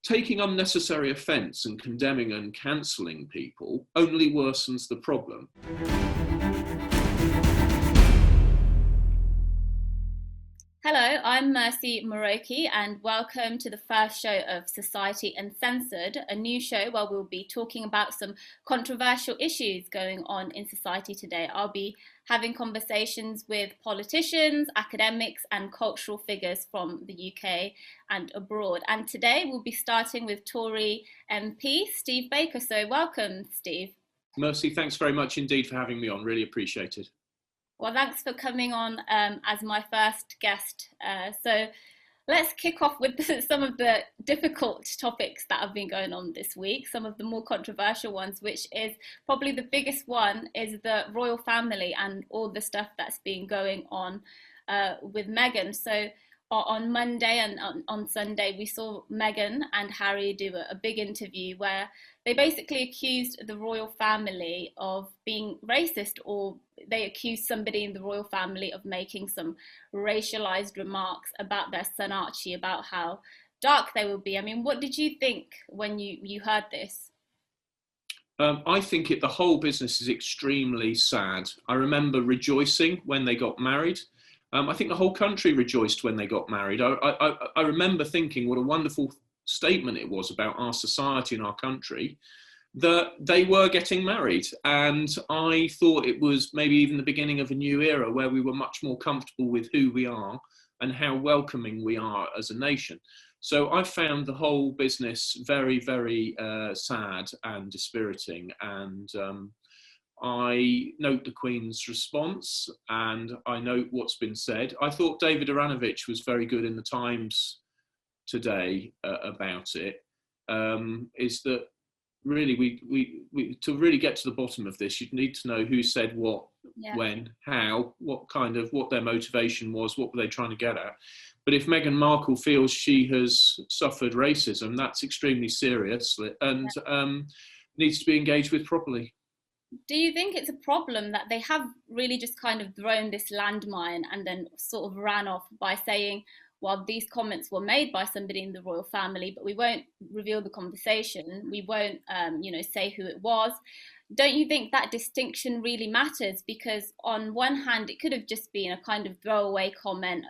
taking unnecessary offence and condemning and cancelling people only worsens the problem. Hello, I'm Mercy Muroki and welcome to the first show of Society Uncensored, a new show where we'll be talking about some controversial issues going on in society today. I'll be having conversations with politicians, academics and cultural figures from the UK and abroad. And today we'll be starting with Tory MP Steve Baker. So welcome, Steve. Mercy, thanks very much indeed for having me on. Really appreciate it. Well, thanks for coming on as my first guest. So let's kick off with some of the difficult topics that have been going on this week, some of the more controversial ones, which is probably the biggest one is the royal family and all the stuff that's been going on with Meghan. So on Monday and on Sunday, we saw Meghan and Harry do a big interview where they basically accused the royal family of being racist, or they accused somebody in the royal family of making some racialized remarks about their son Archie, about how dark they will be. I mean, what did you think when you heard this? I think the whole business is extremely sad. I remember rejoicing when they got married. I think the whole country rejoiced when they got married. I remember thinking what a wonderful statement it was about our society and our country that they were getting married. And I thought it was maybe even the beginning of a new era where we were much more comfortable with who we are and how welcoming we are as a nation. So I found the whole business very, very sad and dispiriting. And I note the Queen's response and I note what's been said. I thought David Aranovich was very good in the Times today about it. Is that really we to really get to the bottom of this, you'd need to know who said what, when, how, what their motivation was, what were they trying to get at. But if Meghan Markle feels she has suffered racism, that's extremely serious and needs to be engaged with properly. Do you think it's a problem that they have really just kind of thrown this landmine and then sort of ran off by saying, well, these comments were made by somebody in the royal family, but we won't reveal the conversation. We won't, say who it was. Don't you think that distinction really matters? Because on one hand, it could have just been a kind of throwaway comment,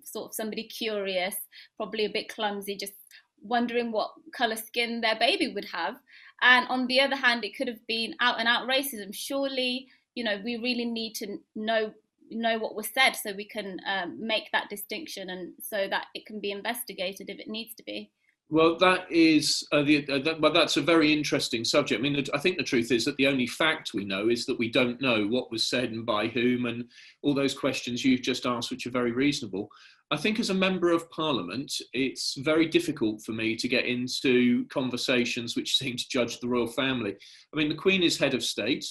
sort of somebody curious, probably a bit clumsy, just wondering what colour skin their baby would have. And on the other hand, it could have been out and out racism. Surely, we really need to know what was said so we can make that distinction and so that it can be investigated if it needs to be. Well, that is that's a very interesting subject. I mean, I think the truth is that the only fact we know is that we don't know what was said and by whom, and all those questions you've just asked, which are very reasonable. I think as a member of parliament, it's very difficult for me to get into conversations which seem to judge the royal family. I mean, the Queen is head of state.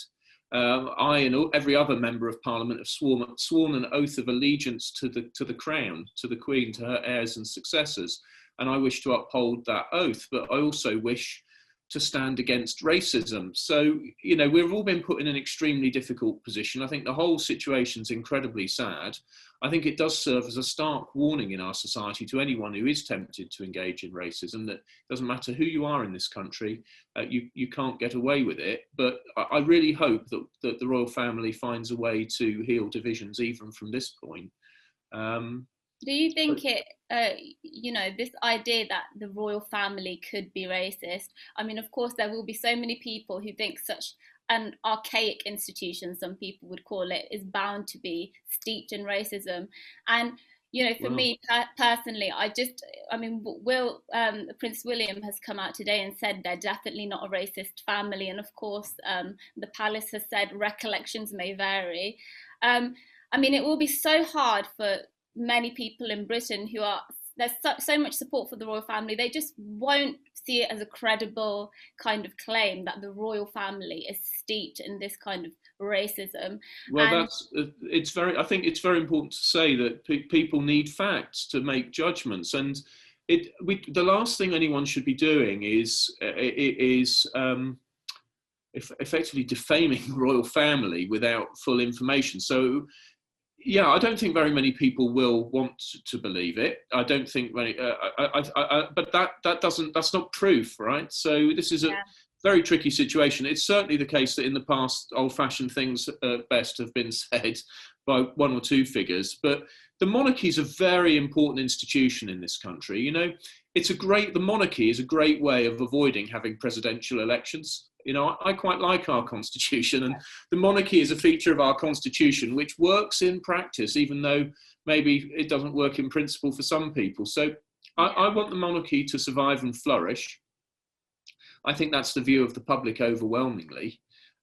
I and every other member of parliament have sworn an oath of allegiance to the crown, to the Queen, to her heirs and successors. And I wish to uphold that oath, but I also wish to stand against racism. So, we've all been put in an extremely difficult position. I think the whole situation's incredibly sad. I think it does serve as a stark warning in our society to anyone who is tempted to engage in racism that it doesn't matter who you are in this country, you can't get away with it. But I really hope that the royal family finds a way to heal divisions even from this point. Do you think this idea that the royal family could be racist? I mean, of course, there will be so many people who think such an archaic institution, some people would call it, is bound to be steeped in racism. And, for me personally, Prince William has come out today and said they're definitely not a racist family. And of course, the palace has said recollections may vary. It will be so hard for many people in Britain who there's so much support for the royal family, they just won't see it as a credible kind of claim that the royal family is steeped in this kind of racism. Well, I think it's very important to say that people need facts to make judgments, and the last thing anyone should be doing is effectively defaming the royal family without full information. So Yeah, I don't think very many people will want to believe it. I don't think many, but that's not proof, right? So this is a Yeah, very tricky situation. It's certainly the case that in the past, old-fashioned things at best have been said by one or two figures. But the monarchy is a very important institution in this country. You know, the monarchy is a great way of avoiding having presidential elections. You know, I quite like our constitution, and the monarchy is a feature of our constitution which works in practice, even though maybe it doesn't work in principle for some people. So I want the monarchy to survive and flourish. I think that's the view of the public overwhelmingly.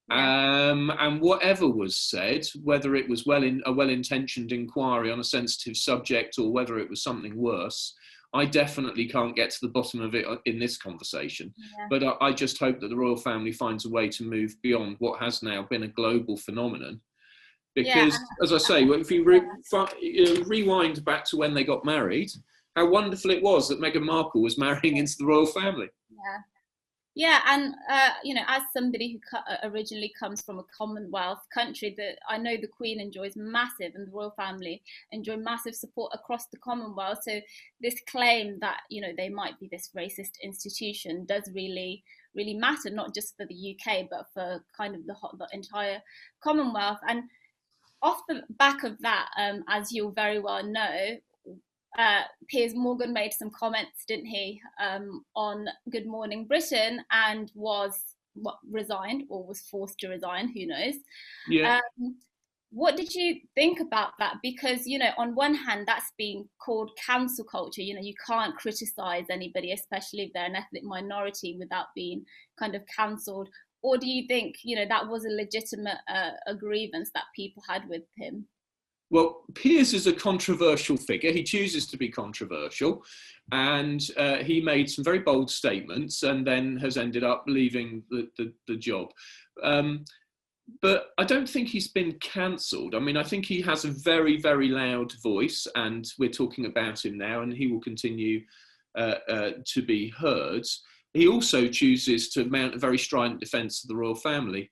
yeah, And whatever was said, whether it was a well-intentioned inquiry on a sensitive subject or whether it was something worse, I definitely can't get to the bottom of it in this conversation. yeah, But I just hope that the royal family finds a way to move beyond what has now been a global phenomenon. yeah, Because, as I say, if you rewind back to when they got married, how wonderful it was that Meghan Markle was marrying into the royal family. yeah. Yeah, and you know, as somebody who originally comes from a Commonwealth country, that I know the Queen enjoys massive, and the royal family enjoy massive support across the Commonwealth. So this claim that, you know, they might be this racist institution does really, really matter, not just for the UK, but for kind of the entire Commonwealth. And off the back of that, as you'll very well know, Piers Morgan made some comments, didn't he, on Good Morning Britain, and resigned, or was forced to resign, who knows. Yeah. What did you think about that? Because, you know, on one hand, that's being called cancel culture. You know, you can't criticize anybody, especially if they're an ethnic minority, without being kind of cancelled. Or do you think, you know, that was a legitimate a grievance that people had with him? Well, Piers is a controversial figure. He chooses to be controversial, and he made some very bold statements and then has ended up leaving the job. But I don't think he's been cancelled. I mean, I think he has a very, very loud voice, and we're talking about him now, and he will continue to be heard. He also chooses to mount a very strident defence of the royal family.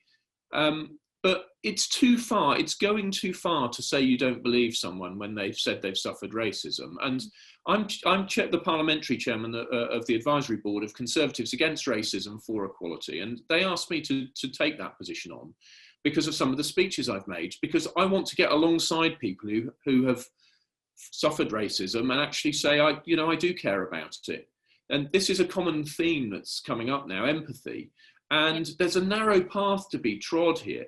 But it's too far, it's going too far to say you don't believe someone when they've said they've suffered racism. And I'm the parliamentary chairman of the advisory board of Conservatives Against Racism for Equality. And they asked me to take that position on because of some of the speeches I've made, because I want to get alongside people who have suffered racism and actually say, I do care about it. And this is a common theme that's coming up now, empathy. And there's a narrow path to be trod here.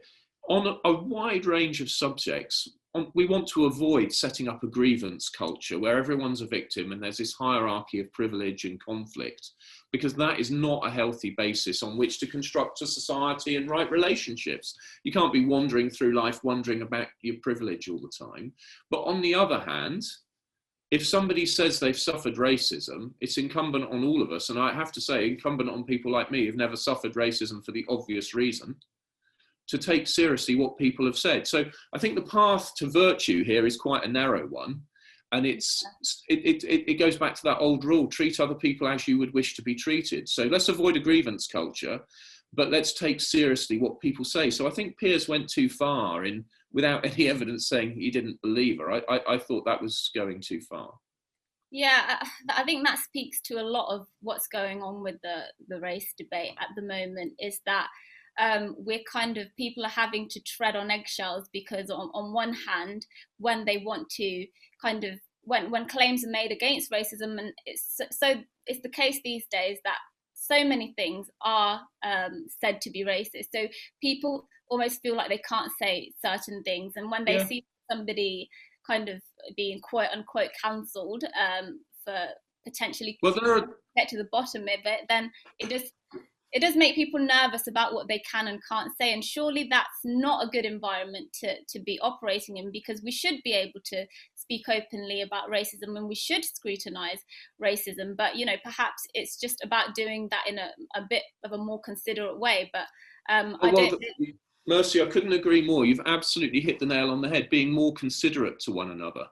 On a wide range of subjects, we want to avoid setting up a grievance culture where everyone's a victim and there's this hierarchy of privilege and conflict, because that is not a healthy basis on which to construct a society and right relationships. You can't be wandering through life wondering about your privilege all the time. But on the other hand, if somebody says they've suffered racism, it's incumbent on all of us, and I have to say, incumbent on people like me who've never suffered racism for the obvious reason, to take seriously what people have said. So I think the path to virtue here is quite a narrow one. And it goes back to that old rule, treat other people as you would wish to be treated. So let's avoid a grievance culture, but let's take seriously what people say. So I think Piers went too far without any evidence saying he didn't believe her. I thought that was going too far. Yeah, I think that speaks to a lot of what's going on with the race debate at the moment, is that people are having to tread on eggshells, because on one hand, when they want to kind of, when claims are made against racism, and it's the case these days that so many things are said to be racist. So people almost feel like they can't say certain things. And when they see somebody kind of being quote unquote cancelled for potentially get to the bottom of it, then it does make people nervous about what they can and can't say. And surely that's not a good environment to be operating in, because we should be able to speak openly about racism and we should scrutinize racism. But, you know, perhaps it's just about doing that in a bit of a more considerate way. But Mercy, I couldn't agree more. You've absolutely hit the nail on the head, being more considerate to one another.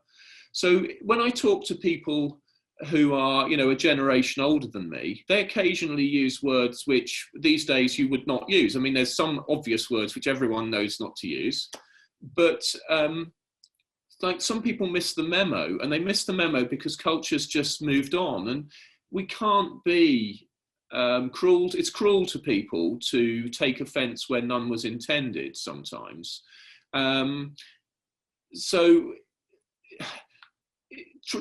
So when I talk to people who are, a generation older than me, they occasionally use words which these days you would not use. I mean, there's some obvious words which everyone knows not to use, but like some people miss the memo, and they miss the memo because culture's just moved on, and we can't be cruel. It's cruel to people to take offence where none was intended sometimes. So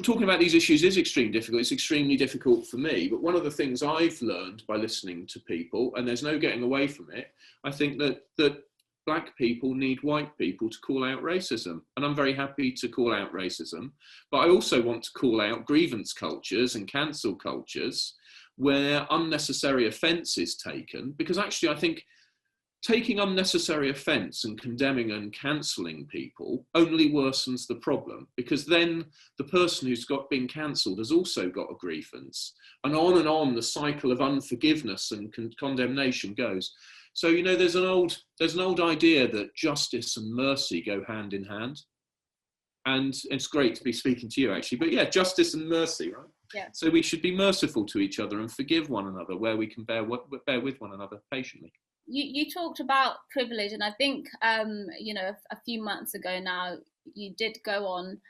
talking about these issues is extremely difficult. It's extremely difficult for me. But one of the things I've learned by listening to people, and there's no getting away from it, I think that black people need white people to call out racism. And I'm very happy to call out racism. But I also want to call out grievance cultures and cancel cultures where unnecessary offence is taken. Because actually, I think taking unnecessary offence and condemning and cancelling people only worsens the problem, because then the person who's been cancelled has also got a grievance, and on the cycle of unforgiveness and condemnation goes. So, you know, there's an old idea that justice and mercy go hand in hand, and it's great to be speaking to you actually. But yeah, justice and mercy, right? Yeah. So we should be merciful to each other and forgive one another where we can bear with one another patiently. You talked about privilege, and I think you know, a few months ago now, you did go on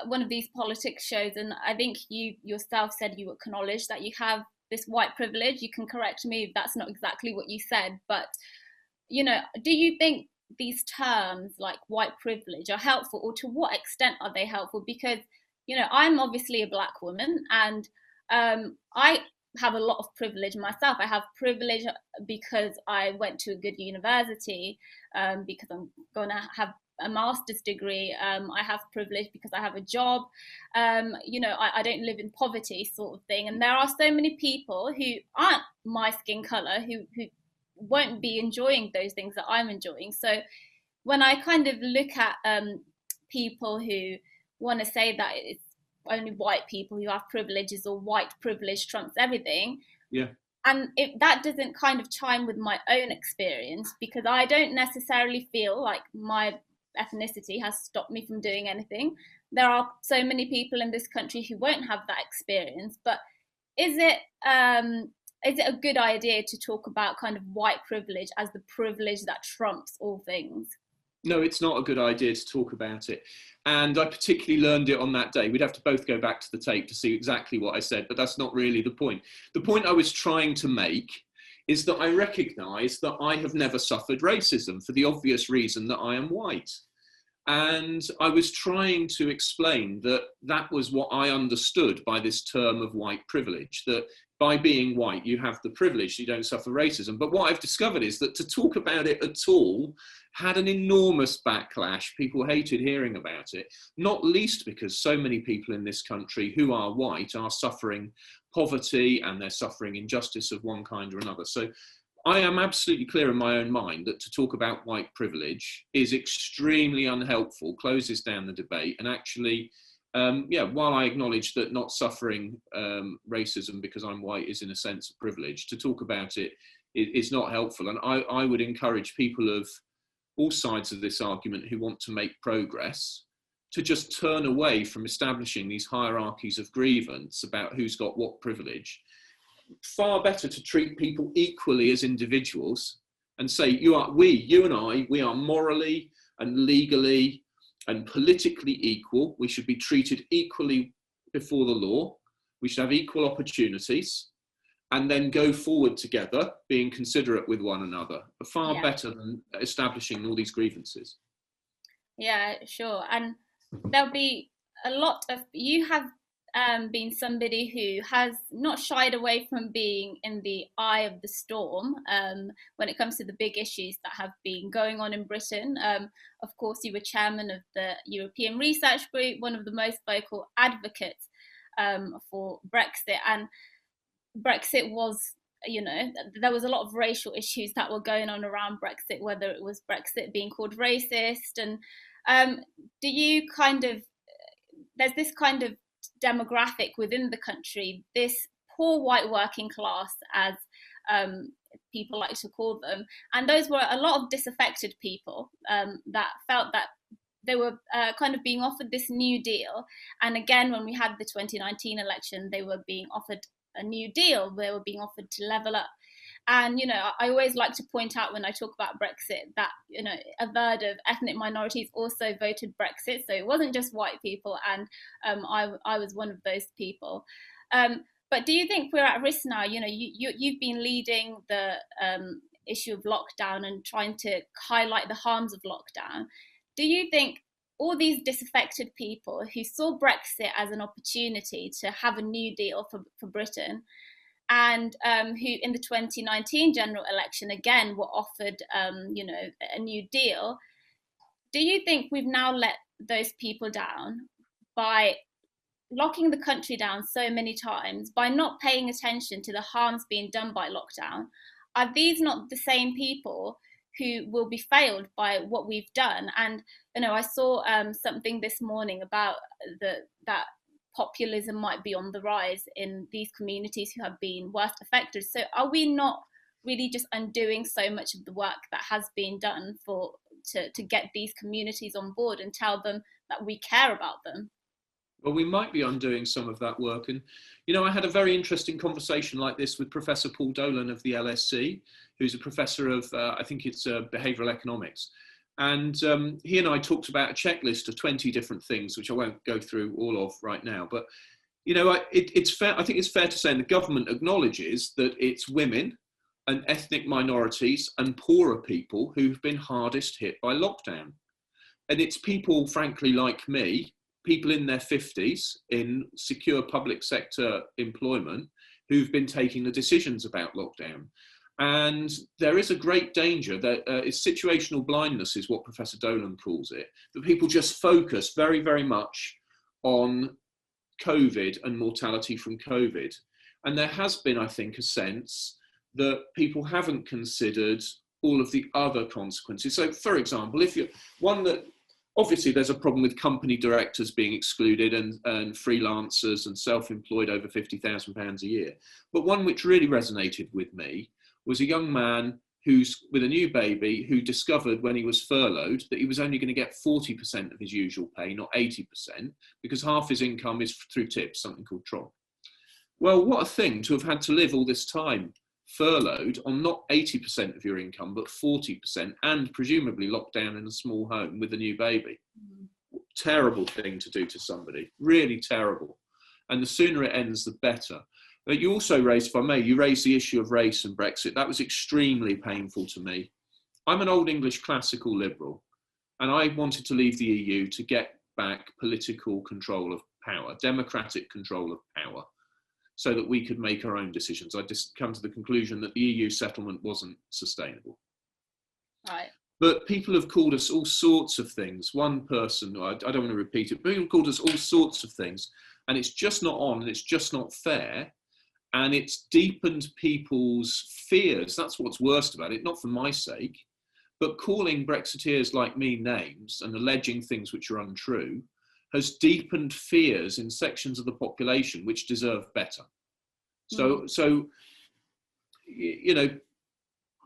one of these politics shows, and I think you yourself said you acknowledged that you have this white privilege. You can correct me if that's not exactly what you said, but you know, do you think these terms like white privilege are helpful, or to what extent are they helpful? Because, you know, I'm obviously a black woman, and I have a lot of privilege myself. I have privilege because I went to a good university, because I'm going to have a master's degree. I have privilege because I have a job. You know, I don't live in poverty, sort of thing. And there are so many people who aren't my skin color who won't be enjoying those things that I'm enjoying. So when I kind of look at people who want to say that it's only white people who have privileges, or white privilege trumps everything. Yeah. And that doesn't kind of chime with my own experience, because I don't necessarily feel like my ethnicity has stopped me from doing anything. There are so many people in this country who won't have that experience. But is it a good idea to talk about kind of white privilege as the privilege that trumps all things? No, it's not a good idea to talk about it. And I particularly learned it on that day. We'd have to both go back to the tape to see exactly what I said, but that's not really the point. The point I was trying to make is that I recognise that I have never suffered racism, for the obvious reason that I am white. And I was trying to explain that that was what I understood by this term of white privilege, that by being white, you have the privilege, you don't suffer racism. But what I've discovered is that to talk about it at all had an enormous backlash. People hated hearing about it, not least because so many people in this country who are white are suffering poverty, and they're suffering injustice of one kind or another. So I am absolutely clear in my own mind that to talk about white privilege is extremely unhelpful, closes down the debate, and actually, while I acknowledge that not suffering racism because I'm white is in a sense a privilege, to talk about it is not helpful. And I would encourage people of all sides of this argument who want to make progress to just turn away from establishing these hierarchies of grievance about who's got what privilege. Far better to treat people equally as individuals and say, you and I, we are morally and legally and politically equal. We should be treated equally before the law. We should have equal opportunities, and then go forward together, being considerate with one another. Far better than establishing all these grievances. Yeah, sure. And there'll be a lot of, you have been somebody who has not shied away from being in the eye of the storm when it comes to the big issues that have been going on in Britain. Of course, you were chairman of the European Research Group, one of the most vocal advocates for Brexit. And Brexit was, you know, there was a lot of racial issues that were going on around Brexit, whether it was Brexit being called racist. And do you kind of, there's this kind of demographic within the country, this poor white working class, as people like to call them, and those were a lot of disaffected people that felt that they were kind of being offered this new deal. And again, when we had the 2019 election, they were being offered a new deal. They were being offered to level up. And, I always like to point out when I talk about Brexit that, a third of ethnic minorities also voted Brexit. So it wasn't just white people. And I was one of those people. But do you think we're at risk now? You've been leading the issue of lockdown and trying to highlight the harms of lockdown. Do you think all these disaffected people who saw Brexit as an opportunity to have a new deal for Britain, and who in the 2019 general election again were offered a new deal, do you think we've now let those people down by locking the country down so many times, by not paying attention to the harms being done by lockdown? Are these not the same people who will be failed by what we've done? And I saw something this morning about that populism might be on the rise in these communities who have been worst affected. So are we not really just undoing so much of the work that has been done to get these communities on board and tell them that we care about them? Well, we might be undoing some of that work. And, I had a very interesting conversation like this with Professor Paul Dolan of the LSE, who's a professor of, I think it's behavioural economics. And he and I talked about a checklist of 20 different things, which I won't go through all of right now. But, it's fair. I think it's fair to say the government acknowledges that it's women and ethnic minorities and poorer people who've been hardest hit by lockdown. And it's people, frankly, like me, people in their 50s in secure public sector employment who've been taking the decisions about lockdown. And there is a great danger that it's situational blindness is what Professor Dolan calls it, that people just focus very, very much on COVID and mortality from COVID. And there has been, I think, a sense that people haven't considered all of the other consequences. So, for example, obviously there's a problem with company directors being excluded and freelancers and self-employed over £50,000 a year. But one which really resonated with me was a young man who's with a new baby who discovered when he was furloughed that he was only going to get 40% of his usual pay, not 80%, because half his income is through tips, something called TROP. Well, what a thing to have had to live all this time furloughed on not 80% of your income, but 40%, and presumably locked down in a small home with a new baby. Terrible thing to do to somebody, really terrible. And the sooner it ends, the better. But you also raised, if I may, you raised the issue of race and Brexit. That was extremely painful to me. I'm an old English classical liberal, and I wanted to leave the EU to get back political control of power, democratic control of power, so that we could make our own decisions. I just come to the conclusion that the EU settlement wasn't sustainable. Right. But people have called us all sorts of things. One person, I don't want to repeat it, but people have called us all sorts of things, and it's just not on, and it's just not fair. And it's deepened people's fears. That's what's worst about it, not for my sake, but calling Brexiteers like me names and alleging things which are untrue has deepened fears in sections of the population which deserve better. So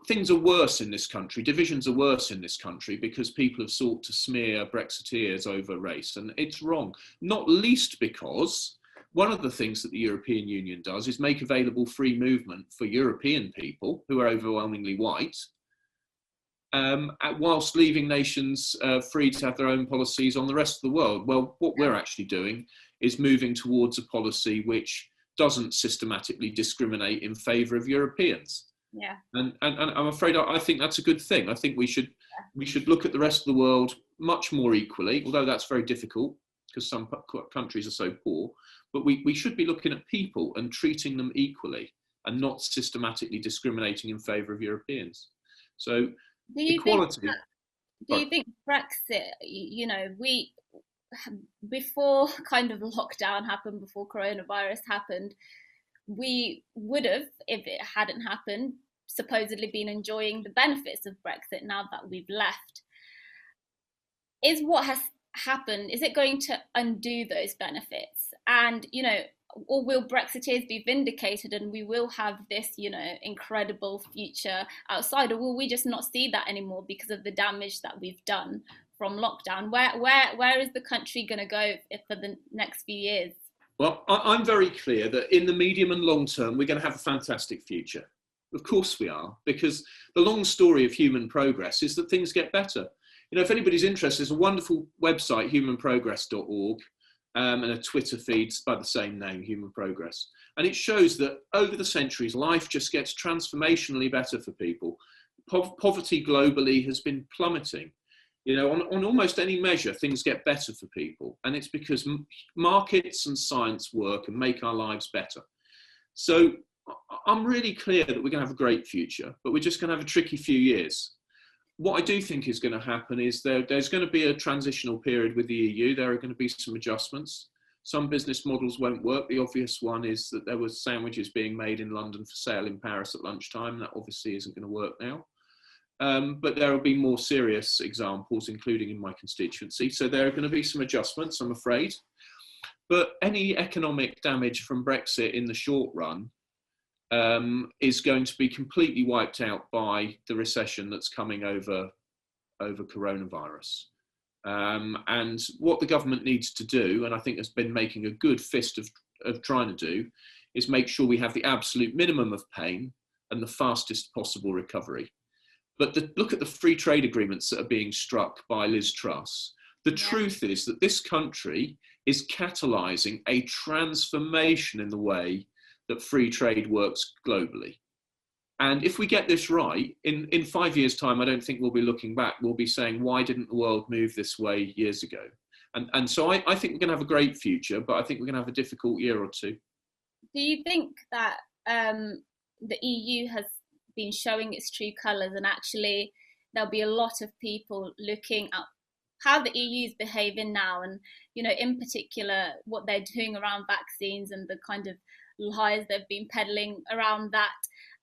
things are worse in this country. Divisions are worse in this country because people have sought to smear Brexiteers over race, and it's wrong. Not least because one of the things that the European Union does is make available free movement for European people who are overwhelmingly white, whilst leaving nations free to have their own policies on the rest of the world. Well, what we're actually doing is moving towards a policy which doesn't systematically discriminate in favour of Europeans. Yeah. And I'm afraid I think that's a good thing. I think we should look at the rest of the world much more equally, although that's very difficult because some countries are so poor. But we should be looking at people and treating them equally and not systematically discriminating in favour of Europeans. So equality. Do you think Brexit, before kind of lockdown happened, before coronavirus happened, we would have, if it hadn't happened, supposedly been enjoying the benefits of Brexit now that we've left. Is what has happened, is it going to undo those benefits? And, or will Brexiteers be vindicated and we will have this, incredible future outside? Or will we just not see that anymore because of the damage that we've done from lockdown? Where is the country going to go for the next few years? Well, I'm very clear that in the medium and long term, we're going to have a fantastic future. Of course we are, because the long story of human progress is that things get better. You know, if anybody's interested, there's a wonderful website, humanprogress.org, and a Twitter feed by the same name, Human Progress. And it shows that over the centuries, life just gets transformationally better for people. Poverty globally has been plummeting. You know, on almost any measure, things get better for people. And it's because markets and science work and make our lives better. So I'm really clear that we're going to have a great future, but we're just going to have a tricky few years. What I do think is going to happen is there's going to be a transitional period with the EU. There are going to be some adjustments. Some business models won't work. The obvious one is that there were sandwiches being made in London for sale in Paris at lunchtime. That obviously isn't going to work now. But there will be more serious examples, including in my constituency. So there are going to be some adjustments, I'm afraid. But any economic damage from Brexit in the short run is going to be completely wiped out by the recession that's coming over coronavirus. And what the government needs to do, and I think has been making a good fist of trying to do, is make sure we have the absolute minimum of pain and the fastest possible recovery. But look at the free trade agreements that are being struck by Liz Truss. The truth is that this country is catalysing a transformation in the way that free trade works globally. And if we get this right, in 5 years' time, I don't think we'll be looking back. We'll be saying, why didn't the world move this way years ago? And so I think we're going to have a great future, but I think we're going to have a difficult year or two. Do you think that the EU has been showing its true colours, and actually there'll be a lot of people looking at how the EU is behaving now, and, you know, in particular what they're doing around vaccines and the kind of lies they've been peddling around that,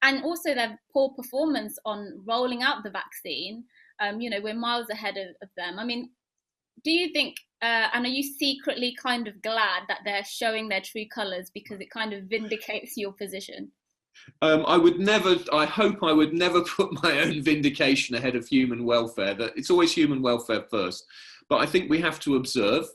and also their poor performance on rolling out the vaccine? You know, we're miles ahead of them. I mean, do you think, and are you secretly kind of glad that they're showing their true colours, because it kind of vindicates your position? I hope I would never put my own vindication ahead of human welfare. That it's always human welfare first. But I think we have to observe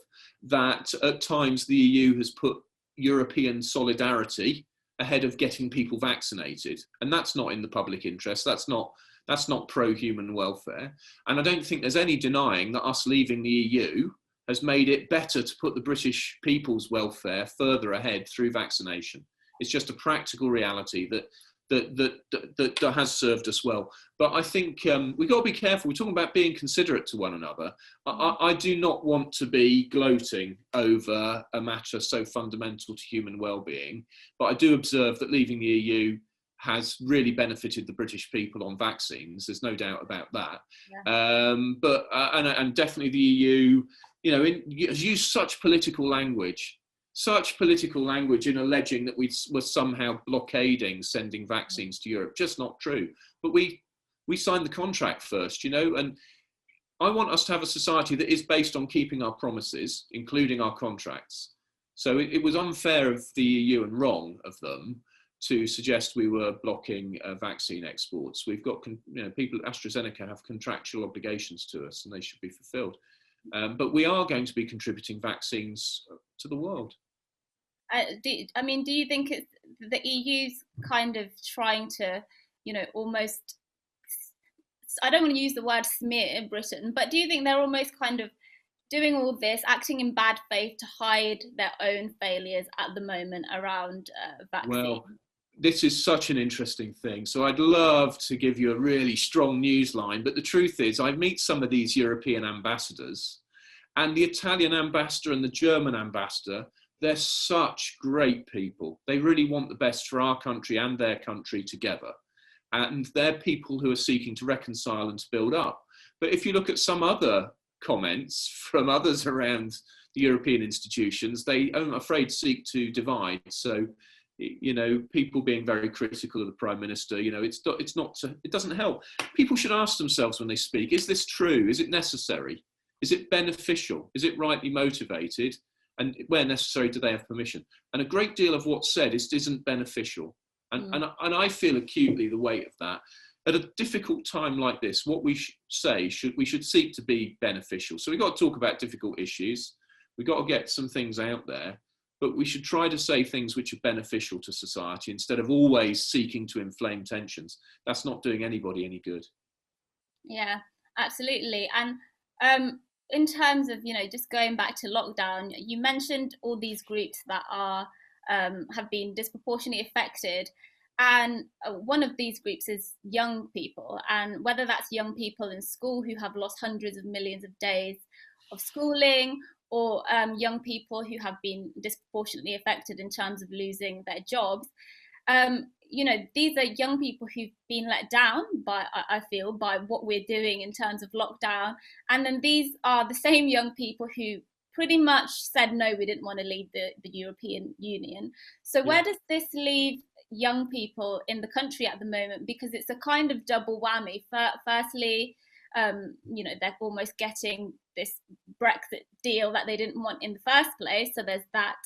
that at times the EU has put European solidarity ahead of getting people vaccinated. And that's not in the public interest. That's not pro-human welfare. And I don't think there's any denying that us leaving the EU has made it better to put the British people's welfare further ahead through vaccination. It's just a practical reality that has served us well. But I think we've got to be careful. We're talking about being considerate to one another. I do not want to be gloating over a matter so fundamental to human well-being, but I do observe that leaving the EU has really benefited the British people on vaccines. There's no doubt about that. Yeah. And definitely the EU, you know, has used such political language in alleging that we were somehow blockading sending vaccines to Europe. Just not true. But we signed the contract first, you know, and I want us to have a society that is based on keeping our promises, including our contracts. So it was unfair of the EU and wrong of them to suggest we were blocking vaccine exports. We've got, you know, people at AstraZeneca have contractual obligations to us, and they should be fulfilled. But we are going to be contributing vaccines to the world. Do you think it's the EU's kind of trying to, you know, almost, I don't want to use the word smear Britain, but do you think they're almost kind of doing all this, acting in bad faith to hide their own failures at the moment around vaccine? Well, this is such an interesting thing. So I'd love to give you a really strong news line, but the truth is I meet some of these European ambassadors, and the Italian ambassador and the German ambassador, they're such great people. They really want the best for our country and their country together. And they're people who are seeking to reconcile and to build up. But if you look at some other comments from others around the European institutions, they, I'm afraid, seek to divide. So, you know, people being very critical of the Prime Minister, you know, it doesn't help. People should ask themselves when they speak, is this true? Is it necessary? Is it beneficial? Is it rightly motivated? And where necessary, do they have permission? And a great deal of what's said isn't beneficial. And I feel acutely the weight of that. At a difficult time like this, what we should seek to be beneficial. So we've got to talk about difficult issues. We've got to get some things out there. but we should try to say things which are beneficial to society instead of always seeking to inflame tensions. That's not doing anybody any good. Yeah, absolutely. And in terms of, just going back to lockdown, you mentioned all these groups that are have been disproportionately affected. And one of these groups is young people. And whether that's young people in school who have lost hundreds of millions of days of schooling, or young people who have been disproportionately affected in terms of losing their jobs. These are young people who've been let down by, I feel, by what we're doing in terms of lockdown. And then these are the same young people who pretty much said, no, we didn't want to leave the European Union. So where does this leave young people in the country at the moment? Because it's a kind of double whammy. Firstly, they're almost getting this Brexit deal that they didn't want in the first place. So there's that.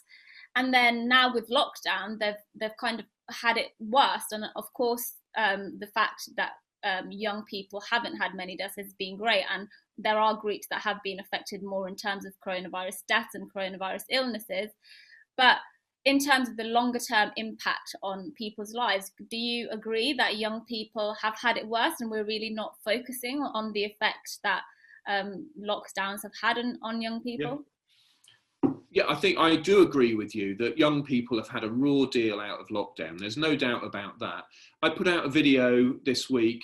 And then now with lockdown, they've kind of had it worse. And of course, the fact that young people haven't had many deaths has been great. And there are groups that have been affected more in terms of coronavirus deaths and coronavirus illnesses. But in terms of the longer term impact on people's lives, do you agree that young people have had it worse and we're really not focusing on the effect that lockdowns have had on young people? Yeah, I think I do agree with you that young people have had a raw deal out of lockdown. There's no doubt about that. I put out a video this week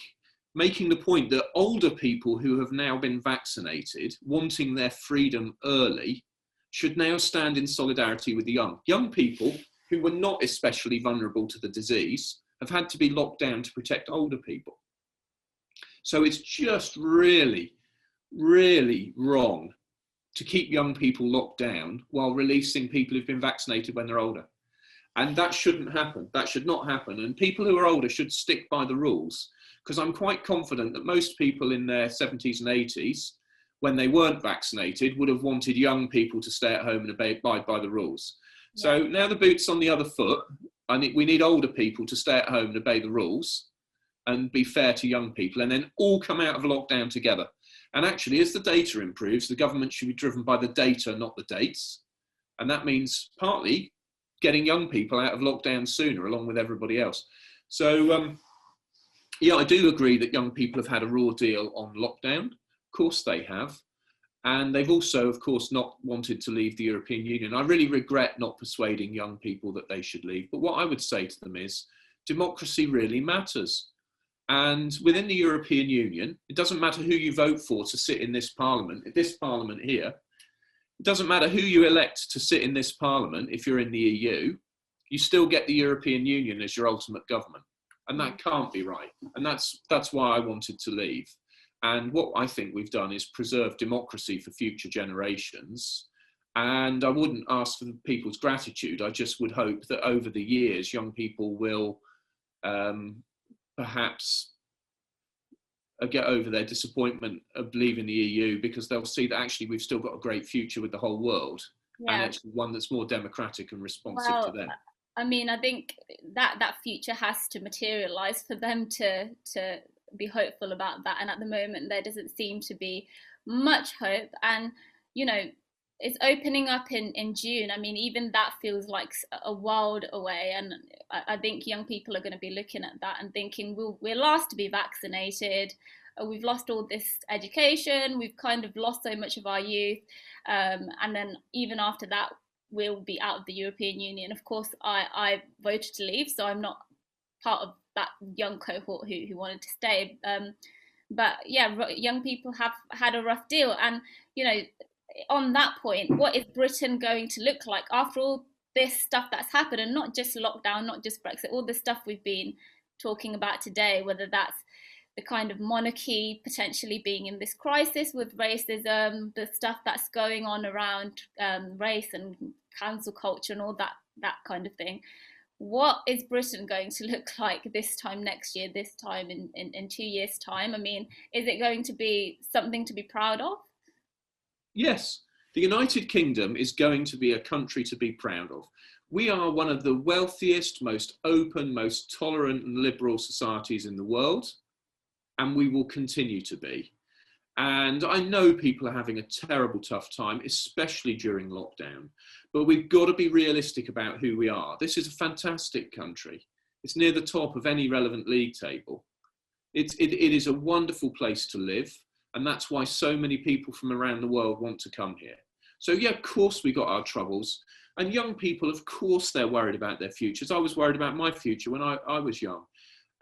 making the point that older people who have now been vaccinated, wanting their freedom early, should now stand in solidarity with the young. Young people who were not especially vulnerable to the disease have had to be locked down to protect older people. So it's just really, really wrong to keep young people locked down while releasing people who've been vaccinated when they're older. And that shouldn't happen. That should not happen. And people who are older should stick by the rules, because I'm quite confident that most people in their 70s and 80s, when they weren't vaccinated, would have wanted young people to stay at home and abide by the rules. Yeah. So now the boot's on the other foot. We need older people to stay at home and obey the rules and be fair to young people, and then all come out of lockdown together. And actually, as the data improves, the government should be driven by the data, not the dates. And that means partly getting young people out of lockdown sooner, along with everybody else. So, I do agree that young people have had a raw deal on lockdown. Of course they have. And they've also, of course, not wanted to leave the European Union. I really regret not persuading young people that they should leave. But what I would say to them is, democracy really matters. And within the European Union, it doesn't matter who you vote for to sit in this parliament here. It doesn't matter who you elect to sit in this parliament if you're in the EU. You still get the European Union as your ultimate government. And that can't be right. And that's why I wanted to leave. And what I think we've done is preserve democracy for future generations. And I wouldn't ask for people's gratitude. I just would hope that over the years, young people will perhaps get over their disappointment of leaving the EU, because they'll see that actually we've still got a great future with the whole world, and actually one that's more democratic and responsive to them. I mean, I think that future has to materialise for them to be hopeful about that. And at the moment, there doesn't seem to be much hope. And, it's opening up in June. I mean, even that feels like a world away. And I think young people are going to be looking at that and thinking, we're last to be vaccinated. We've lost all this education. We've kind of lost so much of our youth. And then even after that, we'll be out of the European Union. Of course, I voted to leave, so I'm not part of that young cohort who wanted to stay. But yeah, young people have had a rough deal. And, on that point, what is Britain going to look like after all this stuff that's happened? And not just lockdown, not just Brexit, all the stuff we've been talking about today, whether that's the kind of monarchy potentially being in this crisis with racism, the stuff that's going on around race and cancel culture and all that kind of thing. What is Britain going to look like this time next year, this time in 2 years' time? I mean, is it going to be something to be proud of? Yes, the United Kingdom is going to be a country to be proud of. We are one of the wealthiest, most open, most tolerant and liberal societies in the world, and we will continue to be. And I know people are having a terrible tough time, especially during lockdown. But we've got to be realistic about who we are. This is a fantastic country. It's near the top of any relevant league table. It is a wonderful place to live. And that's why so many people from around the world want to come here. So yeah, of course we got our troubles. And young people, of course, they're worried about their futures. I was worried about my future when I was young.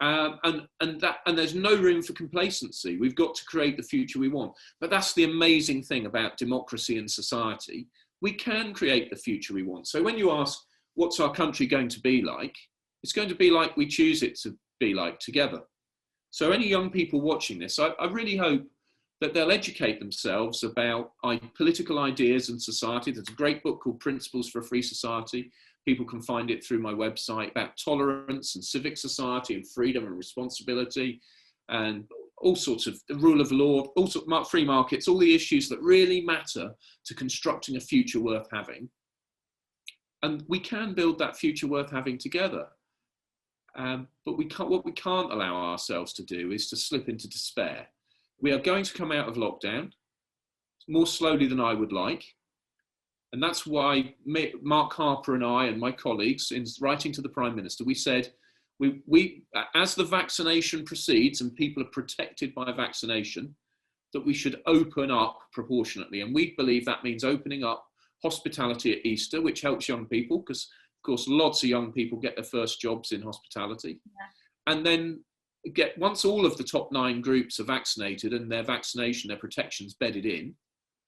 And there's no room for complacency. We've got to create the future we want. But that's the amazing thing about democracy and society. We can create the future we want. So when you ask, what's our country going to be like? It's going to be like we choose it to be like together. So any young people watching this, I really hope that they'll educate themselves about political ideas and society. There's a great book called Principles for a Free Society. People can find it through my website, about tolerance and civic society and freedom and responsibility and all sorts of the rule of law, all sorts of free markets, all the issues that really matter to constructing a future worth having. And we can build that future worth having together. But what we can't allow ourselves to do is to slip into despair. We are going to come out of lockdown more slowly than I would like. And that's why Mark Harper and I and my colleagues, in writing to the Prime Minister, we said, we as the vaccination proceeds and people are protected by vaccination, that we should open up proportionately. And we believe that means opening up hospitality at Easter, which helps young people, because, of course, lots of young people get their first jobs in hospitality. Yeah. And then once all of the top 9 groups are vaccinated and their protection's bedded in,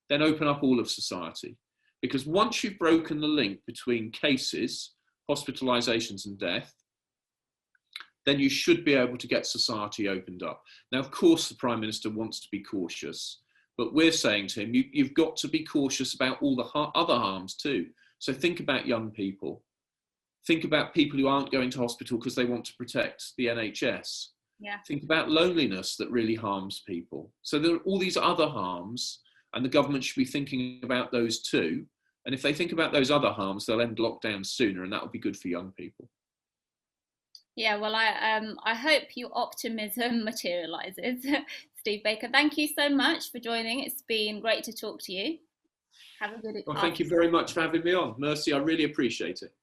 then open up all of society. Because once you've broken the link between cases, hospitalizations and death, then you should be able to get society opened up. Now, of course, the Prime Minister wants to be cautious, but we're saying to him, you've got to be cautious about all the other harms too. So think about young people. Think about people who aren't going to hospital because they want to protect the NHS. Yeah. Think about loneliness that really harms people. So there are all these other harms, and the government should be thinking about those too. And if they think about those other harms, they'll end lockdown sooner, and that will be good for young people. Yeah, well, I hope your optimism materialises. Steve Baker, thank you so much for joining. It's been great to talk to you. Have a good Well, thank you very much for having me on. Mercy, I really appreciate it.